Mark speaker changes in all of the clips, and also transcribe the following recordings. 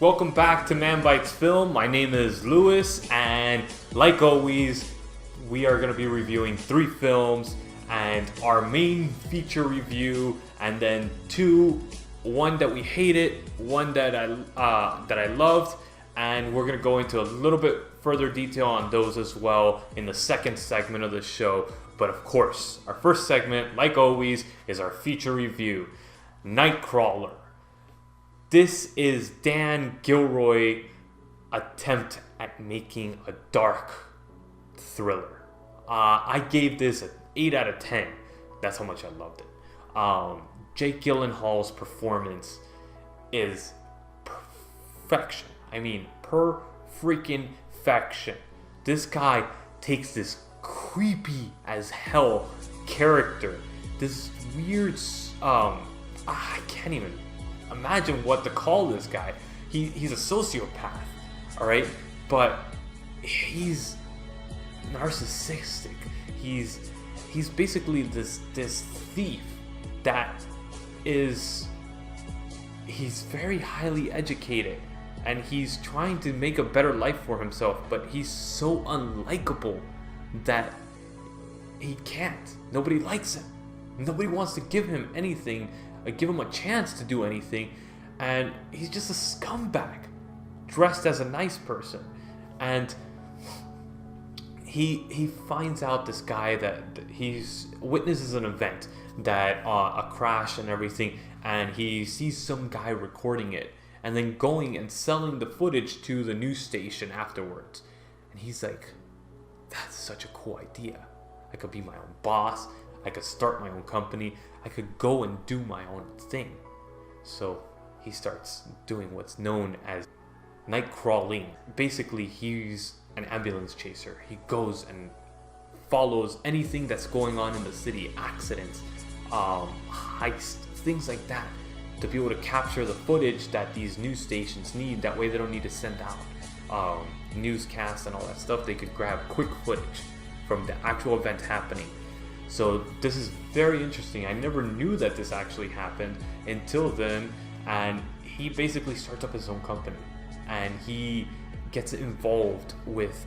Speaker 1: Welcome back to Man Bites Film. My name is Lewis, and like always, we are going to be reviewing 3 films and our main feature review, and then one that we hated, one that I loved, and we're going to go into a little bit further detail on those as well in the second segment of the show. But of course, our first segment, like always, is our feature review, Nightcrawler. This is Dan Gilroy's attempt at making a dark thriller. I gave this an 8 out of 10. That's how much I loved it. Jake Gyllenhaal's performance is perfection. I mean, freaking-fection. This guy takes this creepy as hell character, this weird, I can't even imagine what to call this guy. He's a sociopath, all right, but he's narcissistic. He's basically this thief that he's very highly educated, and he's trying to make a better life for himself, but he's so unlikable that he can't. Nobody likes him. Nobody wants to give him anything, give him a chance to do anything, and he's just a scumbag dressed as a nice person. And he finds out this guy that he's witnesses an event, that a crash and everything, and he sees some guy recording it and then going and selling the footage to the news station afterwards. And he's like, that's such a cool idea. I could be my own boss. I could start my own company. I could go and do my own thing. So he starts doing what's known as night crawling. Basically, he's an ambulance chaser. He goes and follows anything that's going on in the city, accidents, heists, things like that, to be able to capture the footage that these news stations need. That way they don't need to send out newscasts and all that stuff. They could grab quick footage from the actual event happening. So this is very interesting. I never knew that this actually happened until then. And he basically starts up his own company, and he gets involved with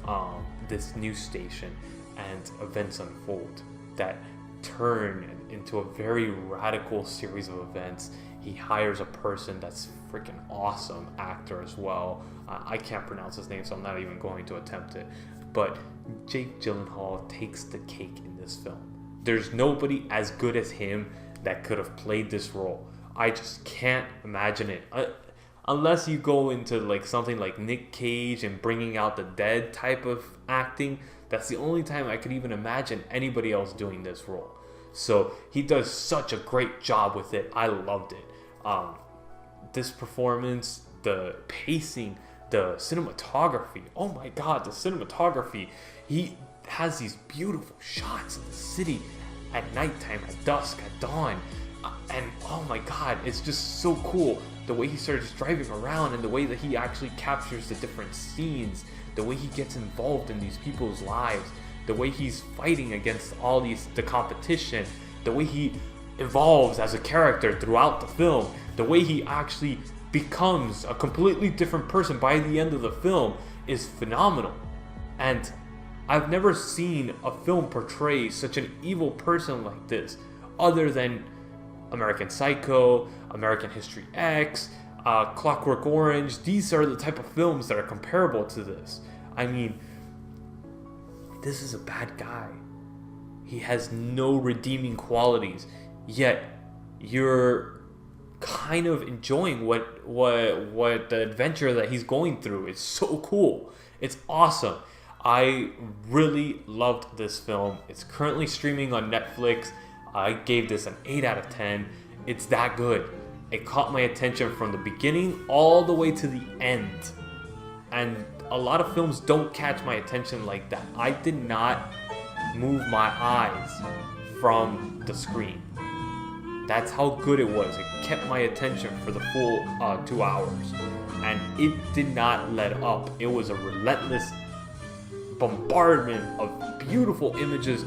Speaker 1: this news station, and events unfold that turn into a very radical series of events. He hires a person that's freaking awesome actor as well. I can't pronounce his name, so I'm not even going to attempt it. But Jake Gyllenhaal takes the cake in this film. There's nobody as good as him that could have played this role. I just can't imagine it. Unless you go into like something like Nick Cage and Bringing Out the Dead type of acting, that's the only time I could even imagine anybody else doing this role. So he does such a great job with it. I loved it. This performance, the pacing, the cinematography. Oh my God, the cinematography. He has these beautiful shots of the city at nighttime, at dusk, at dawn. And oh my God, it's just so cool. The way he starts driving around, and the way that he actually captures the different scenes, the way he gets involved in these people's lives, the way he's fighting against the competition, the way he evolves as a character throughout the film, the way he actually becomes a completely different person by the end of the film is phenomenal. And I've never seen a film portray such an evil person like this, other than American Psycho, American History X, Clockwork Orange. These are the type of films that are comparable to this. I mean, this is a bad guy. He has no redeeming qualities, yet you're kind of enjoying what the adventure that he's going through. It's so cool. It's awesome. I really loved this film. It's currently streaming on Netflix. I gave this an 8 out of 10. It's that good. It caught my attention from the beginning all the way to the end. And a lot of films don't catch my attention like that. I did not move my eyes from the screen. That's how good it was. It kept my attention for the full 2 hours. And it did not let up. It was a relentless bombardment of beautiful images,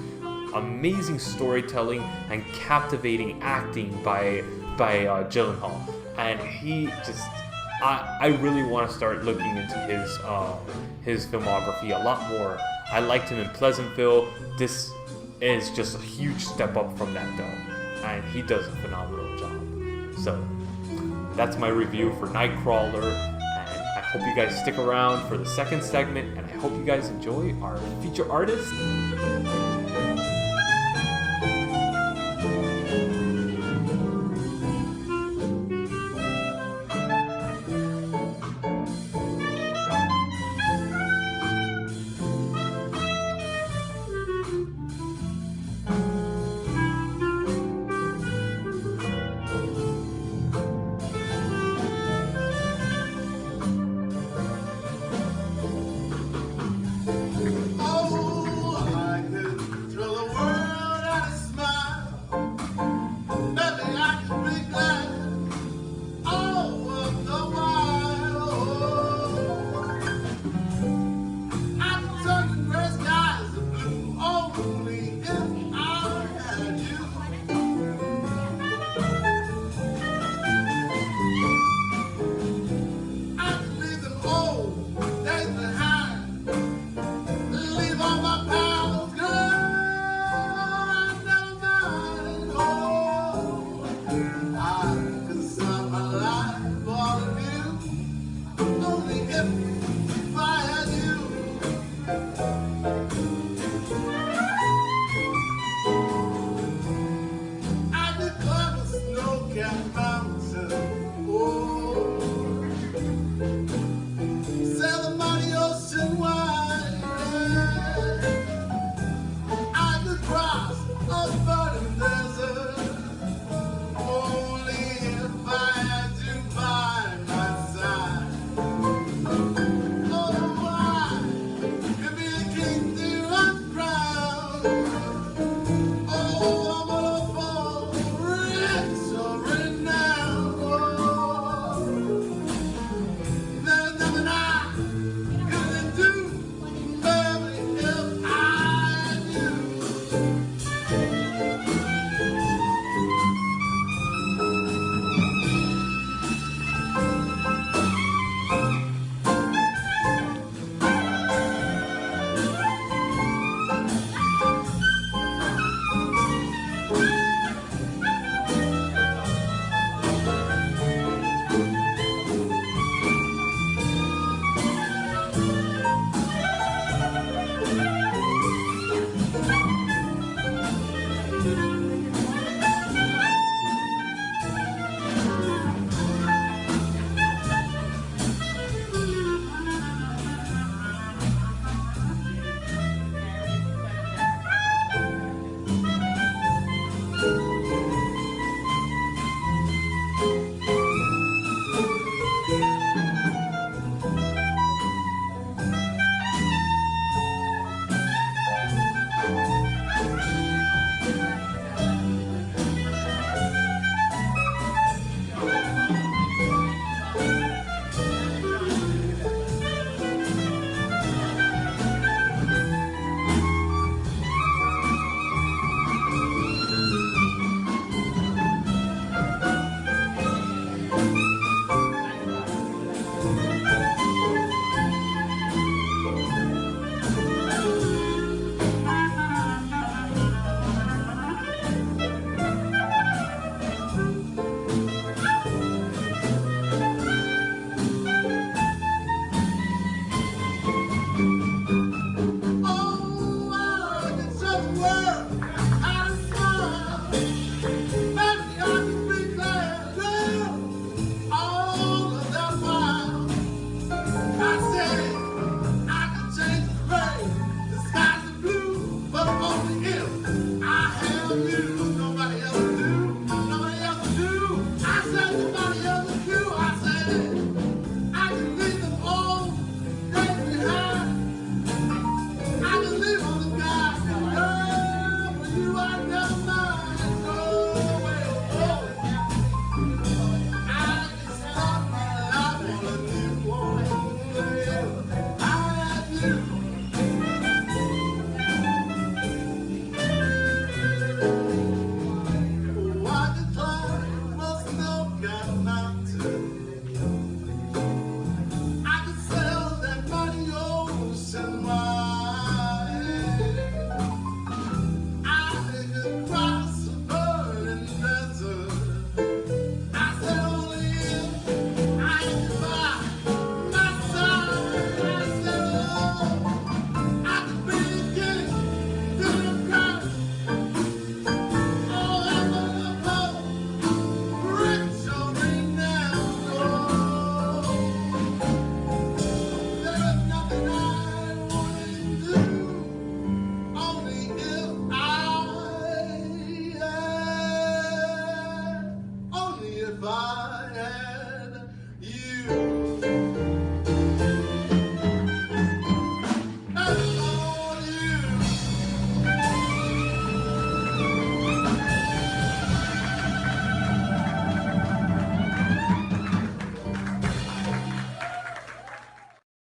Speaker 1: amazing storytelling, and captivating acting by Gyllenhaal. And he just I really want to start looking into his filmography a lot more. I liked him in Pleasantville. This is just a huge step up from that though, and he does a phenomenal job. So that's my review for Nightcrawler, and I hope you guys stick around for the second segment, and I hope you guys enjoy our feature artist.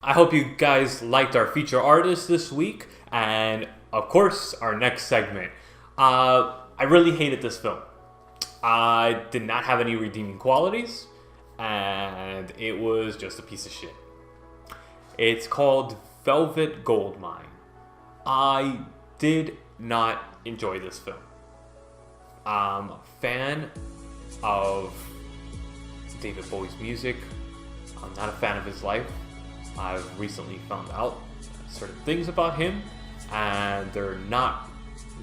Speaker 1: I hope you guys liked our feature artist this week, and of course, our next segment. I really hated this film. I did not have any redeeming qualities, and it was just a piece of shit. It's called Velvet Goldmine. I did not enjoy this film. I'm a fan of David Bowie's music. I'm not a fan of his life. I've recently found out certain things about him, and they're not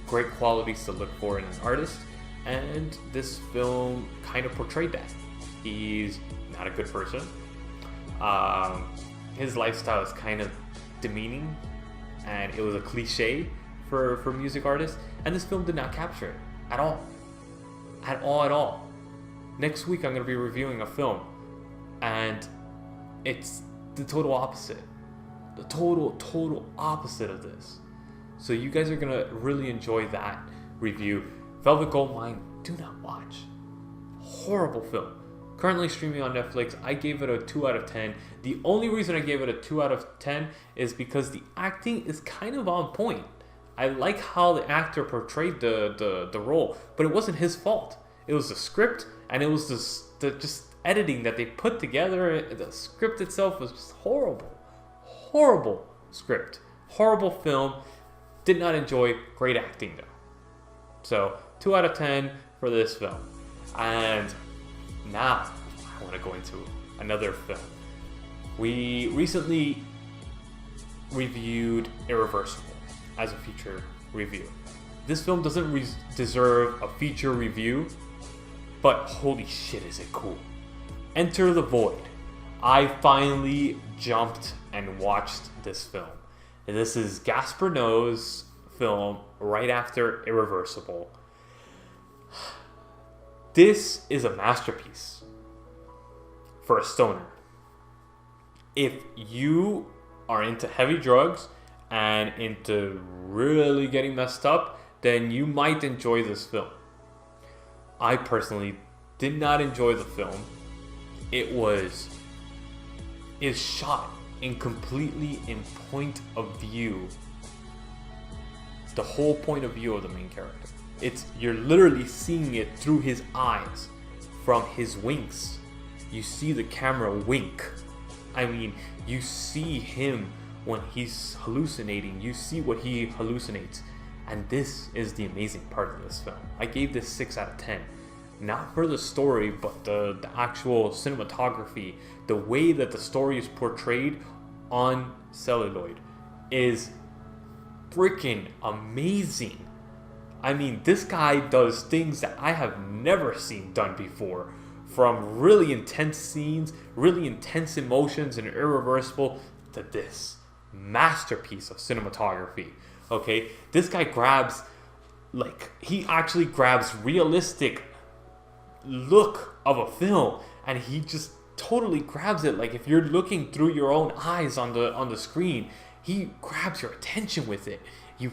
Speaker 1: great qualities to look for in an artist, and this film kind of portrayed that. He's not a good person. His lifestyle is kind of demeaning, and it was a cliche for music artists, and this film did not capture it at all. At all. Next week I'm going to be reviewing a film, and it's the total opposite. The total opposite of this. So you guys are going to really enjoy that review. Velvet Goldmine, do not watch. Horrible film. Currently streaming on Netflix. I gave it a 2 out of 10. The only reason I gave it a 2 out of 10 is because the acting is kind of on point. I like how the actor portrayed the role, but it wasn't his fault. It was the script, and it was the just editing that they put together. The script itself was just horrible script, horrible film. Did not enjoy. Great acting though. So 2 out of 10 for this film. And now I want to go into another film. We recently reviewed Irreversible as a feature review. This film doesn't deserve a feature review, but holy shit is it cool. Enter the Void. I finally jumped and watched this film. And this is Gaspar Noé's film right after Irreversible. This is a masterpiece for a stoner. If you are into heavy drugs and into really getting messed up, then you might enjoy this film. I personally did not enjoy the film. It is shot completely in point of view. The whole point of view of the main character. You're literally seeing it through his eyes, from his winks. You see the camera wink. I mean, you see him when he's hallucinating. You see what he hallucinates. And this is the amazing part of this film. I gave this 6 out of 10. Not for the story, but the actual cinematography. The way that the story is portrayed on celluloid is freaking amazing. I mean, this guy does things that I have never seen done before. From really intense scenes, really intense emotions and Irreversible, to this masterpiece of cinematography. Okay, this guy he actually grabs realistic look of a film, and he just totally grabs it. Like if you're looking through your own eyes on the screen, he grabs your attention with it. You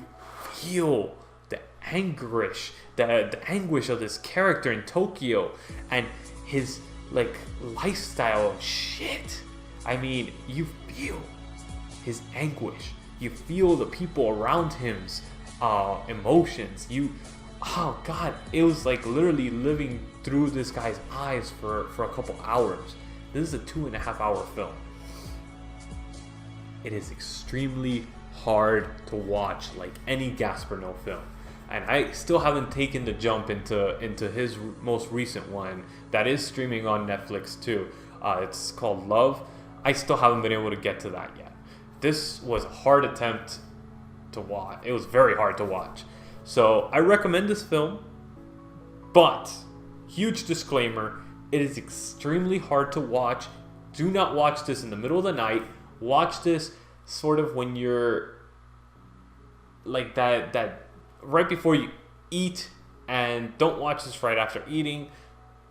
Speaker 1: feel the anguish, the anguish of this character in Tokyo, and his lifestyle of shit. I mean, you feel his anguish. You feel the people around him's emotions. Oh god, it was like literally living through this guy's eyes for a couple hours. This is a 2.5 hour film. It is extremely hard to watch, like any Gaspar Noé film. And I still haven't taken the jump into his most recent one that is streaming on Netflix too. It's called Love. I still haven't been able to get to that yet. This was a hard attempt to watch. It was very hard to watch. So I recommend this film, but huge disclaimer, it is extremely hard to watch. Do not watch this in the middle of the night. Watch this sort of when you're like that right before you eat, and don't watch this right after eating.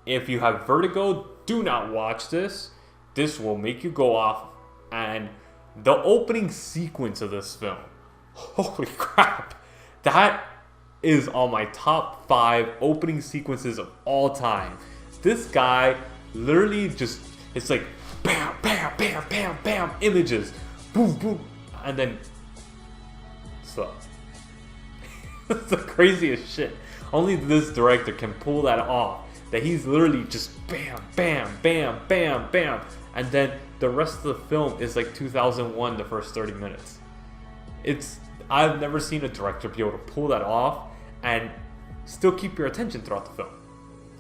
Speaker 1: If you have vertigo, do not watch this. This will make you go off. And the opening sequence of this film, holy crap, that is on my top 5 opening sequences of all time. This guy literally just, it's like bam, bam, bam, bam, bam, images boom, boom, and then slow. That's the craziest shit. Only this director can pull that off. That he's literally just bam, bam, bam, bam, bam, and then the rest of the film is like 2001, the first 30 minutes. I've never seen a director be able to pull that off and still keep your attention throughout the film.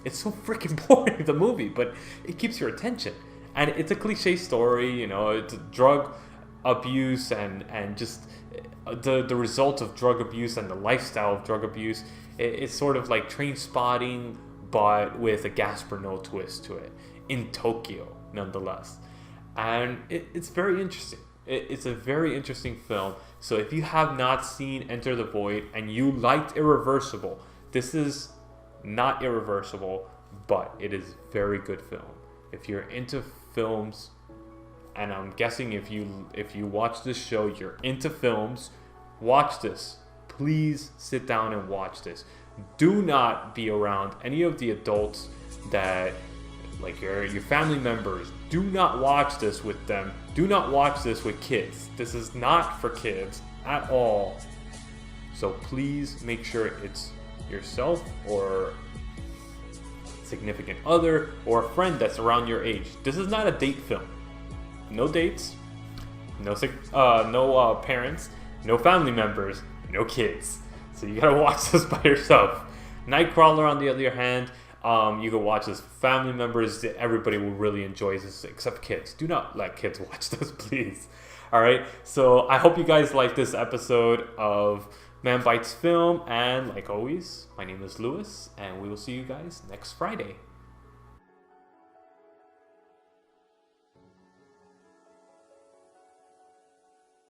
Speaker 1: It's so freaking boring, the movie, but it keeps your attention. And it's a cliche story, you know, it's drug abuse and just the result of drug abuse and the lifestyle of drug abuse. It's sort of like Train Spotting, but with a Gasparino twist to it, in Tokyo, nonetheless. And it's very interesting. It's a very interesting film. So if you have not seen Enter the Void and you liked Irreversible, this is not Irreversible, but it is very good film. If you're into films, and I'm guessing if you watch this show, you're into films, watch this. Please sit down and watch this. Do not be around any of the adults that, like your family members. Do not watch this with them. Do not watch this with kids. This is not for kids at all. So please make sure it's yourself or significant other or a friend that's around your age. This is not a date film. No dates, no parents, no family members, no kids. So you gotta watch this by yourself. Nightcrawler, on the other hand, you can watch this with family members. Everybody will really enjoy this, except kids. Do not let kids watch this, please. Alright, so I hope you guys like this episode of Man Bites Film, and like always, my name is Lewis, and we will see you guys next Friday.